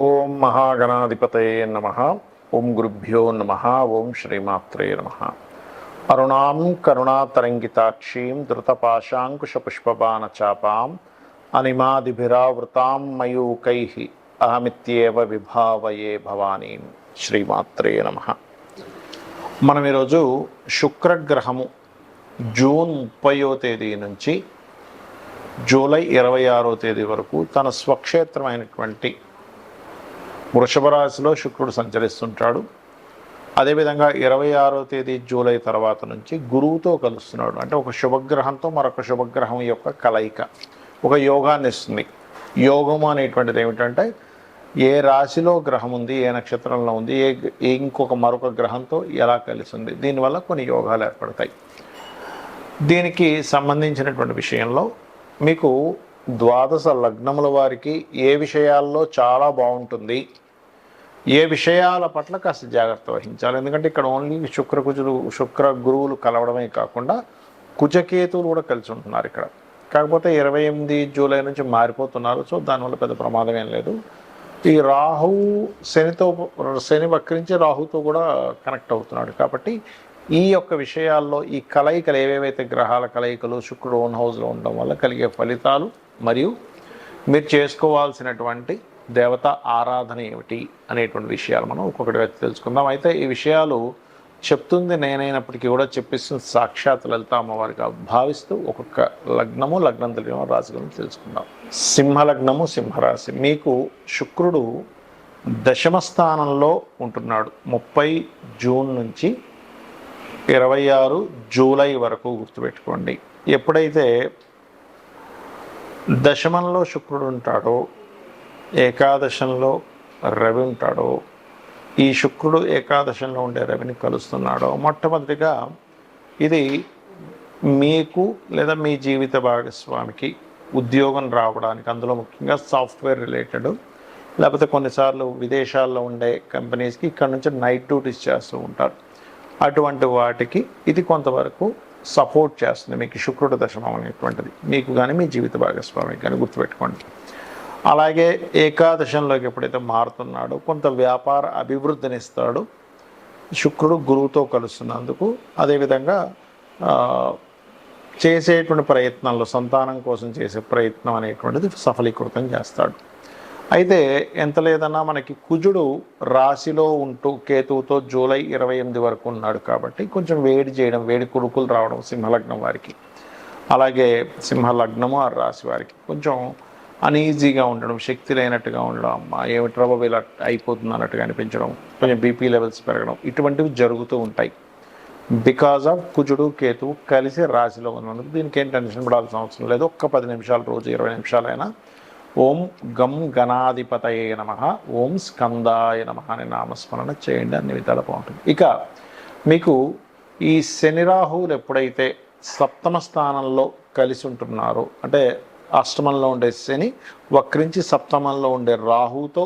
ఓం మహాగణాధిపతయే నమః. ఓం గురుభ్యో నమః. ఓం శ్రీమాత్రే నమః. అరుణాం కరుణాతరంగితాక్షీం ధృతపాశాంకుశపుష్పబాణచాపాం అనిమాదిభిరావృతాం మయూకైః అహమిత్యేవ విభావయే భవానీం. శ్రీమాత్రే నమః. మనం ఈరోజు శుక్రగ్రహము జూన్ 30వ తేదీ నుంచి జూలై 26వ తేదీ వరకు తన స్వక్షేత్రమైనటువంటి వృషభ రాశిలో శుక్రుడు సంచరిస్తుంటాడు. అదేవిధంగా 26వ తేదీ జూలై తర్వాత నుంచి గురువుతో కలుస్తున్నాడు. అంటే ఒక శుభగ్రహంతో మరొక శుభగ్రహం యొక్క కలయిక ఒక యోగాన్ని ఇస్తుంది. యోగము అనేటువంటిది ఏమిటంటే ఏ రాశిలో గ్రహం ఉంది, ఏ నక్షత్రంలో ఉంది, మరొక గ్రహంతో ఎలా కలిసింది, దీనివల్ల కొన్ని యోగాలు ఏర్పడతాయి. దీనికి సంబంధించినటువంటి విషయంలో మీకు ద్వాదశ లగ్నముల వారికి ఏ విషయాల్లో చాలా బాగుంటుంది, ఏ విషయాల పట్ల కాస్త జాగ్రత్త వహించాలి. ఎందుకంటే ఇక్కడ ఓన్లీ శుక్ర గురువులు కలవడమే కాకుండా కుజకేతువులు కూడా కలిసి ఉంటున్నారు ఇక్కడ. కాకపోతే 28 జూలై నుంచి మారిపోతున్నారు. సో దానివల్ల పెద్ద ప్రమాదం ఏం లేదు. ఈ రాహువు శని వక్రించి రాహుతో కూడా కనెక్ట్ అవుతున్నాడు. కాబట్టి ఈ యొక్క విషయాల్లో ఈ కలయికలు ఏవేవైతే గ్రహాల కలయికలు శుక్రుడు ఓన్ హౌస్లో ఉండడం వల్ల కలిగే ఫలితాలు మరియు మీరు చేసుకోవాల్సినటువంటి దేవత ఆరాధన ఏమిటి అనేటువంటి విషయాలు మనం ఒక్కొక్కటి తెలుసుకుందాం. అయితే ఈ విషయాలు చెప్తుంది నేనైనప్పటికీ కూడా చెప్పిస్తుంది సాక్షాత్ లలిత అమ్మవారిగా భావిస్తూ ఒక్కొక్క లగ్నం తెలియని రాశి గురించి తెలుసుకుందాం. సింహలగ్నము, సింహరాశి. మీకు శుక్రుడు దశమ స్థానంలో ఉంటున్నాడు 30 జూన్ నుంచి 26 జూలై వరకు. గుర్తుపెట్టుకోండి, ఎప్పుడైతే దశమంలో శుక్రుడు ఉంటాడో, ఏకాదశంలో రవి ఉంటాడో, ఈ శుక్రుడు ఏకాదశంలో ఉండే రవిని కలుస్తున్నాడో, మొట్టమొదటిగా ఇది మీకు లేదా మీ జీవిత భాగస్వామికి ఉద్యోగం రావడానికి, అందులో ముఖ్యంగా సాఫ్ట్వేర్ రిలేటెడ్ లేకపోతే కొన్నిసార్లు విదేశాల్లో ఉండే కంపెనీస్కి ఇక్కడ నుంచి నైట్ డ్యూటీస్ చేస్తూ ఉంటారు. అటువంటి వాటికి ఇది కొంతవరకు సపోర్ట్ చేస్తుంది. మీకు శుక్రుడు దశమం అనేటువంటిది మీకు కానీ మీ జీవిత భాగస్వామికి కానీ గుర్తుపెట్టుకోండి. అలాగే ఏకాదశంలోకి ఎప్పుడైతే మారుతున్నాడో కొంత వ్యాపార అభివృద్ధిని ఇస్తాడు శుక్రుడు గురువుతో కలుస్తున్నందుకు. అదేవిధంగా చేసేటువంటి ప్రయత్నంలో సంతానం కోసం చేసే ప్రయత్నం అనేటువంటిది సఫలీకృతం చేస్తాడు. అయితే ఎంత లేదన్నా మనకి కుజుడు రాశిలో ఉంటూ కేతువుతో జూలై 28 వరకు ఉన్నాడు. కాబట్టి కొంచెం వేడి కురుకులు రావడం సింహలగ్నం వారికి, అలాగే సింహలగ్నము ఆ రాశి వారికి కొంచెం అనీజీగా ఉండడం, శక్తి లేనట్టుగా ఉండడం, అమ్మ ఏమిటి బాబు ఇలా అయిపోతుంది అన్నట్టుగా అనిపించడం, కొంచెం బీపీ లెవెల్స్ పెరగడం, ఇటువంటివి జరుగుతూ ఉంటాయి. బికాజ్ ఆఫ్ కుజుడు కేతువు కలిసి రాశిలో ఉన్నందుకు దీనికి ఏం టెన్షన్ పడాల్సిన అవసరం లేదు. ఒక్క 10 నిమిషాలు, రోజు 20 నిమిషాలైనా ఓం గం గణాధిపతయే నమః, ఓం స్కందాయ నమః అనే నామస్మరణ చేయండి. అన్ని విధాలు బాగుంటుంది. ఇక మీకు ఈ శని రాహువులు ఎప్పుడైతే సప్తమ స్థానంలో కలిసి ఉంటున్నారో, అంటే అష్టమంలో ఉండే శని వక్రించి సప్తమంలో ఉండే రాహువుతో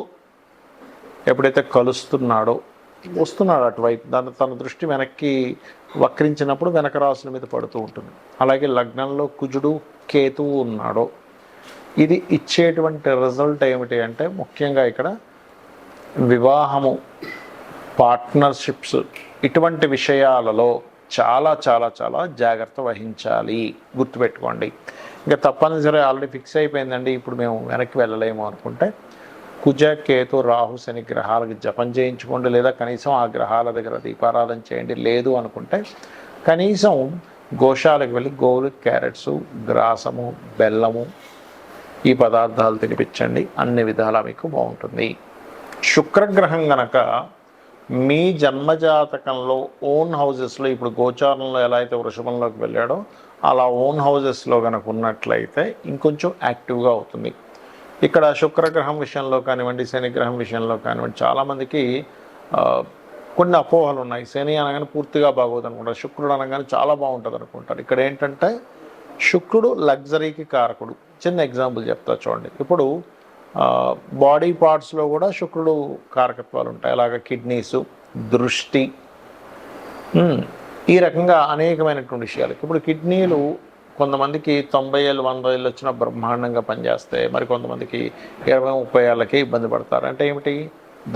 ఎప్పుడైతే కలుస్తున్నాడో, వస్తున్నాడు అటువైపు, తన దృష్టి వెనక్కి వక్రించినప్పుడు వెనక రాశుల మీద పడుతూ ఉంటుంది. అలాగే లగ్నంలో కుజుడు కేతువు ఉన్నాడో ఇది ఇచ్చేటువంటి రిజల్ట్ ఏమిటి అంటే ముఖ్యంగా ఇక్కడ వివాహము, పార్ట్నర్షిప్స్, ఇటువంటి విషయాలలో చాలా చాలా చాలా జాగ్రత్త వహించాలి. గుర్తుపెట్టుకోండి. ఇంకా తప్పనిసరి ఆల్రెడీ ఫిక్స్ అయిపోయిందండి ఇప్పుడు మేము వెనక్కి వెళ్ళలేము అనుకుంటే కుజ కేతు రాహు శని గ్రహాలకు జపం చేయించుకోండి, లేదా కనీసం ఆ గ్రహాల దగ్గర దీపారాధన చేయండి. లేదు అనుకుంటే కనీసం గోశాలకు వెళ్ళి గోవులు క్యారెట్స్, గ్రాసము, బెల్లము ఈ పదార్థాలు తినిపించండి. అన్ని విధాలా మీకు బాగుంటుంది. శుక్రగ్రహం గనక మీ జన్మజాతకంలో ఓన్ హౌజెస్లో, ఇప్పుడు గోచారంలో ఎలా అయితే వృషభంలోకి వెళ్ళాడో అలా ఓన్ హౌజెస్లో కనుక ఉన్నట్లయితే ఇంకొంచెం యాక్టివ్గా అవుతుంది. ఇక్కడ శుక్రగ్రహం విషయంలో కానివ్వండి, శనిగ్రహం విషయంలో కానివ్వండి, చాలామందికి కొన్ని అపోహలు ఉన్నాయి. శని అనగానే పూర్తిగా బాగోదు అనుకుంటారు, శుక్రుడు అనగానే చాలా బాగుంటుంది అనుకుంటారు. ఇక్కడ ఏంటంటే శుక్రుడు లగ్జరీకి కారకుడు. చిన్న ఎగ్జాంపుల్ చెప్తా చూడండి. ఇప్పుడు బాడీ పార్ట్స్లో కూడా శుక్రుడు కారకత్వాలు ఉంటాయి. అలాగే కిడ్నీసు, దృష్టి, ఈ రకంగా అనేకమైనటువంటి విషయాలు. ఇప్పుడు కిడ్నీలు కొంతమందికి 90 ఏళ్ళు 100 ఏళ్ళు వచ్చినా బ్రహ్మాండంగా పనిచేస్తాయి. మరి కొంతమందికి 20-30 ఏళ్ళకి ఇబ్బంది పడతారు. అంటే ఏమిటి,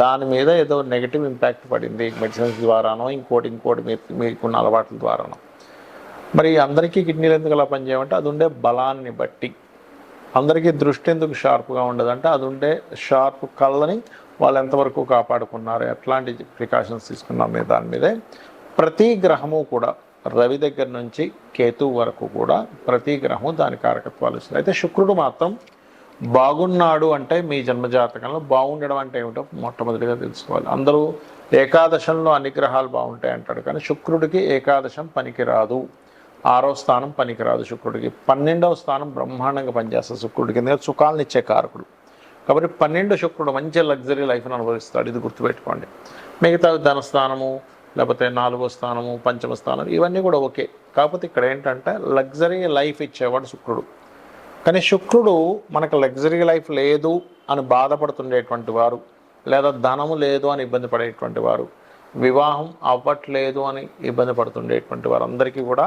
దాని మీద ఏదో నెగిటివ్ ఇంపాక్ట్ పడింది మెడిసిన్స్ ద్వారానో ఇంకోటి మీకున్న అలవాట్ల ద్వారానో. మరి అందరికీ కిడ్నీలు ఎందుకు అలా పనిచేయమంటే అది ఉండే బలాన్ని బట్టి. అందరికీ దృష్టి ఎందుకు షార్ప్గా ఉండదంటే అది ఉండే షార్ప్ కళ్ళని వాళ్ళు ఎంతవరకు కాపాడుకున్నారు, ఎట్లాంటి ప్రికాషన్స్ తీసుకున్నారు మీద దాని మీదే. ప్రతి గ్రహము కూడా రవి దగ్గర నుంచి కేతు వరకు కూడా ప్రతి గ్రహము దాని కారకత్వాలు ఇస్తుంది. అయితే శుక్రుడు మాత్రం బాగున్నాడు అంటే మీ జన్మజాతకంలో బాగుండడం అంటే ఏమిటో మొట్టమొదటిగా తెలుసుకోవాలి. అందరూ ఏకాదశంలో అన్ని గ్రహాలు బాగుంటాయి అంటాడు, కానీ శుక్రుడికి ఏకాదశం పనికిరాదు, 6వ స్థానం పనికిరాదు శుక్రుడికి. 12వ స్థానం బ్రహ్మాండంగా పనిచేస్తుంది శుక్రుడికి, ఎందుకంటే సుఖాలను ఇచ్చే కారకుడు కాబట్టి 12 శుక్రుడు మంచి లగ్జరీ లైఫ్ని అనుభవిస్తాడు. ఇది గుర్తుపెట్టుకోండి. మిగతా ధనస్థానము లేకపోతే 4వ స్థానము 5వ స్థానం ఇవన్నీ కూడా ఓకే. కాకపోతే ఇక్కడ ఏంటంటే లగ్జరీ లైఫ్ ఇచ్చేవాడు శుక్రుడు. కానీ శుక్రుడు మనకు లగ్జరీ లైఫ్ లేదు అని బాధపడుతుండేటువంటి వారు, లేదా ధనము లేదు అని ఇబ్బంది పడేటువంటి వారు, వివాహం అవ్వట్లేదు అని ఇబ్బంది పడుతుండేటువంటి వారందరికీ కూడా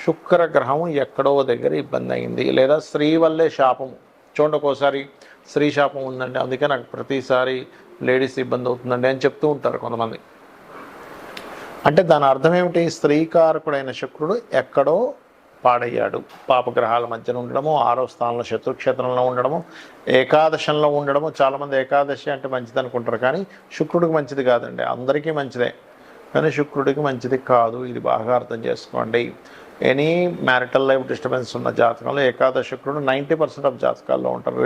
శుక్ర గ్రహం ఎక్కడో దగ్గర ఇబ్బంది అయింది, లేదా స్త్రీ వల్లే శాపము. చూడండి, ఒక్కోసారి స్త్రీ శాపం ఉందండి, అందుకే నాకు ప్రతిసారి లేడీస్ ఇబ్బంది అవుతుందండి అని చెప్తూ ఉంటారు కొంతమంది. అంటే దాని అర్థం ఏమిటి, స్త్రీకారకుడైన శుక్రుడు ఎక్కడో పాడయ్యాడు. పాపగ్రహాల మధ్యన ఉండడము, 6వ స్థానంలో శత్రుక్షేత్రంలో ఉండడము, ఏకాదశంలో ఉండడము. చాలామంది ఏకాదశి అంటే మంచిది అనుకుంటారు, కానీ శుక్రుడికి మంచిది కాదండి. అందరికీ మంచిదే, కానీ శుక్రుడికి మంచిది కాదు. ఇది బాగా అర్థం చేసుకోండి. ఎనీ మ్యారిటల్ లైఫ్ డిస్టర్బెన్స్ ఉన్న జాతకంలో ఏకాదశ శుక్రుడు 90% ఆఫ్ జాతకాల్లో ఉంటారు.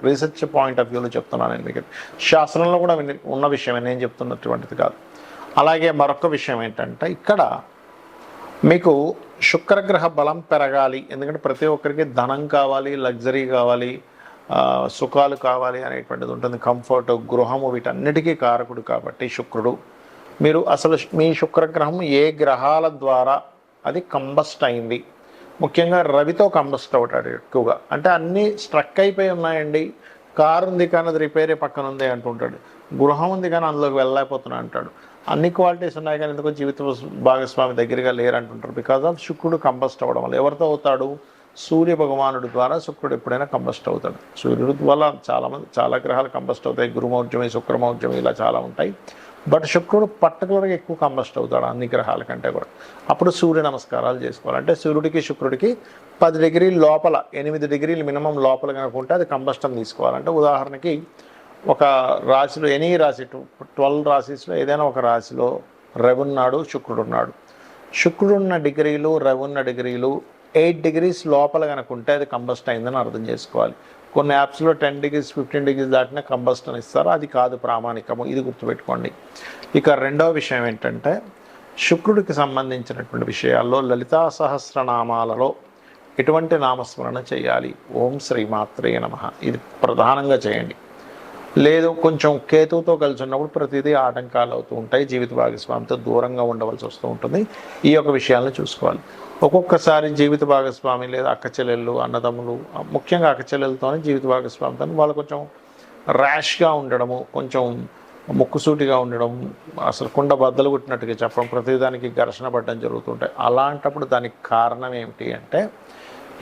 రీసెర్చ్ పాయింట్ ఆఫ్ వ్యూలో చెప్తున్నాను నేను మీకు. శాస్త్రంలో కూడా ఉన్న విషయం, నేను చెప్తున్నటువంటిది కాదు. అలాగే మరొక విషయం ఏంటంటే, ఇక్కడ మీకు శుక్రగ్రహ బలం పెరగాలి, ఎందుకంటే ప్రతి ఒక్కరికి ధనం కావాలి, లగ్జరీ కావాలి, సుఖాలు కావాలి అనేటువంటిది ఉంటుంది. కంఫర్ట్, గృహము, వీటన్నిటికీ కారకుడు కాబట్టి శుక్రుడు. మీరు అసలు మీ శుక్రగ్రహం ఏ గ్రహాల ద్వారా అది కంబస్ట్ అయింది, ముఖ్యంగా రవితో కంబస్ట్ అవుతాడు ఎక్కువగా. అంటే అన్నీ స్ట్రక్ అయిపోయి ఉన్నాయండి, కారు ఉంది కానీ అది రిపేర్ పక్కన ఉంది అంటుంటాడు, గృహం ఉంది కానీ అందులోకి వెళ్ళలేకపోతున్నా అంటాడు, అన్ని క్వాలిటీస్ ఉన్నాయి కానీ ఎందుకో జీవిత భాగస్వామి దగ్గరగా లేరంటుంటారు. బికాజ్ ఆఫ్ శుక్రుడు కంబస్ట్ అవ్వడం వల్ల. ఎవరితో అవుతాడు, సూర్య భగవానుడి ద్వారా శుక్రుడు ఎప్పుడైనా కంబస్ట్ అవుతాడు. సూర్యుడి వల్ల చాలా గ్రహాలు కంబస్ట్ అవుతాయి, గురుమౌర్జమి, శుక్రమౌర్జమి, ఇలా చాలా ఉంటాయి. బట్ శుక్రుడు పర్టికులర్గా ఎక్కువ కంబస్ట్ అవుతాడు అన్ని గ్రహాల కంటే కూడా. అప్పుడు సూర్య నమస్కారాలు చేసుకోవాలి. అంటే సూర్యుడికి శుక్రుడికి 10 డిగ్రీల లోపల, 8 డిగ్రీలు మినిమం లోపల కనుకుంటే అది కంబస్టం తీసుకోవాలంటే, ఉదాహరణకి ఒక రాశిలో ఎనీ రాశి 12 రాశిస్లో ఏదైనా ఒక రాశిలో రవి ఉన్నాడు, శుక్రుడు ఉన్నాడు. శుక్రుడు ఉన్న డిగ్రీలు, రవి ఉన్న డిగ్రీలు 8 డిగ్రీస్ లోపల కనుకుంటే అది కంబస్ట్ అయిందని అర్థం చేసుకోవాలి. కొన్ని యాప్స్లో 10 డిగ్రీస్ 15 డిగ్రీస్ దాటినా కంబస్ట్ అని ఇస్తారు, అది కాదు ప్రామాణికము. ఇది గుర్తుపెట్టుకోండి. ఇక రెండవ విషయం ఏంటంటే, శుక్రుడికి సంబంధించినటువంటి విషయాల్లో లలితా సహస్రనామాలలో ఎటువంటి నామస్మరణ చేయాలి. ఓం శ్రీమాత్రే నమః, ఇది ప్రధానంగా చేయండి. లేదు కొంచెం కేతువుతో కలిసి ఉన్నప్పుడు ప్రతిదీ ఆటంకాలు అవుతూ ఉంటాయి, జీవిత భాగస్వామితో దూరంగా ఉండవలసి వస్తూ ఉంటుంది. ఈ యొక్క విషయాలను చూసుకోవాలి. ఒక్కొక్కసారి జీవిత భాగస్వామి లేదా అక్క చెల్లెళ్ళు, అన్నదమ్ములు, ముఖ్యంగా అక్క చెల్లెలతోనే జీవిత భాగస్వామితో వాళ్ళు కొంచెం ర్యాష్గా ఉండడము, కొంచెం ముక్కుసూటిగా ఉండడం, అసలు కుండ బద్దలు కొట్టినట్టుగా చెప్పడం, ప్రతిదానికి ఘర్షణ పడడం జరుగుతుంటాయి. అలాంటప్పుడు దానికి కారణం ఏమిటి అంటే,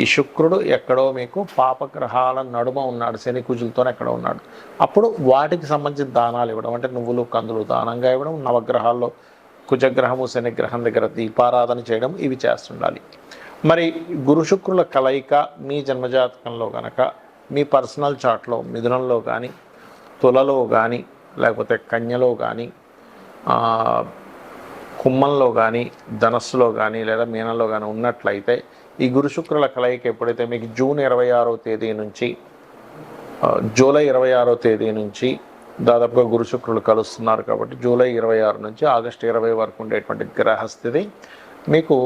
ఈ శుక్రుడు ఎక్కడో మీకు పాపగ్రహాల నడుమ ఉన్నాడు, శని కుజులతో ఎక్కడో ఉన్నాడు. అప్పుడు వాటికి సంబంధించిన దానాలు ఇవ్వడం, అంటే నువ్వులు కందులు దానంగా ఇవ్వడం, నవగ్రహాల్లో కుజగ్రహము శనిగ్రహం దగ్గర దీపారాధన చేయడం, ఇవి చేస్తుండాలి. మరి గురు శుక్రుల కలయిక మీ జన్మజాతకంలో కనుక మీ పర్సనల్ చార్ట్లో మిథునంలో కానీ, తులలో కానీ, లేకపోతే కన్యలో కానీ, కుంభంలో కానీ, ధనస్సులో కానీ, లేదా మీనంలో కానీ ఉన్నట్లయితే, ఈ గురు శుక్రుల కలయిక ఎప్పుడైతే మీకు జూన్ 26వ తేదీ నుంచి జూలై 26వ తేదీ నుంచి దాదాపుగా గురు శుక్రులు కలుస్తున్నారు కాబట్టి జూలై 26 నుంచి ఆగస్టు 20 వరకు ఉండేటువంటి గ్రహస్థితి మీకు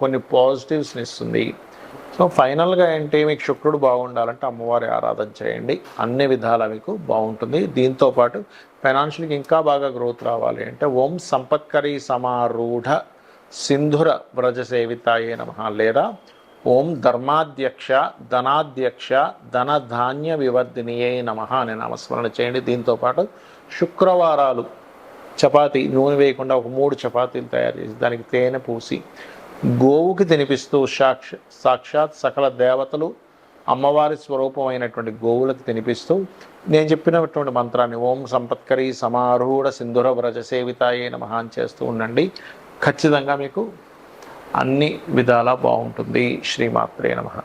కొన్ని పాజిటివ్స్ని ఇస్తుంది. సో ఫైనల్గా ఏంటి, మీకు శుక్రుడు బాగుండాలంటే అమ్మవారి ఆరాధన చేయండి, అన్ని విధాలా మీకు బాగుంటుంది. దీంతోపాటు ఫైనాన్షియల్గా ఇంకా బాగా గ్రోత్ రావాలి అంటే ఓం సంపత్కరీ సమారూఢ సింధుర వ్రజ సేవితాయే నమః, లేదా ఓం ధర్మాధ్యక్ష ధనాధ్యక్ష ధనధాన్య వివర్ధినియే నమః అనే నామస్మరణ చేయండి. దీంతోపాటు శుక్రవారాలు చపాతీ నూనె వేయకుండా ఒక 3 చపాతీలు తయారు చేసి దానికి తేనె పూసి గోవుకి తినిపిస్తూ సాక్షాత్ సకల దేవతలు అమ్మవారి స్వరూపమైనటువంటి గోవులకు తినిపిస్తూ నేను చెప్పినటువంటి మంత్రాన్ని ఓం సంపత్కరి సమారూఢ సింధుర వ్రజ సేవితాయే నమః అని చేస్తూ ఉండండి. ఖచ్చితంగా మీకు అన్ని విధాలా బాగుంటుంది. శ్రీమాత్రే నమః.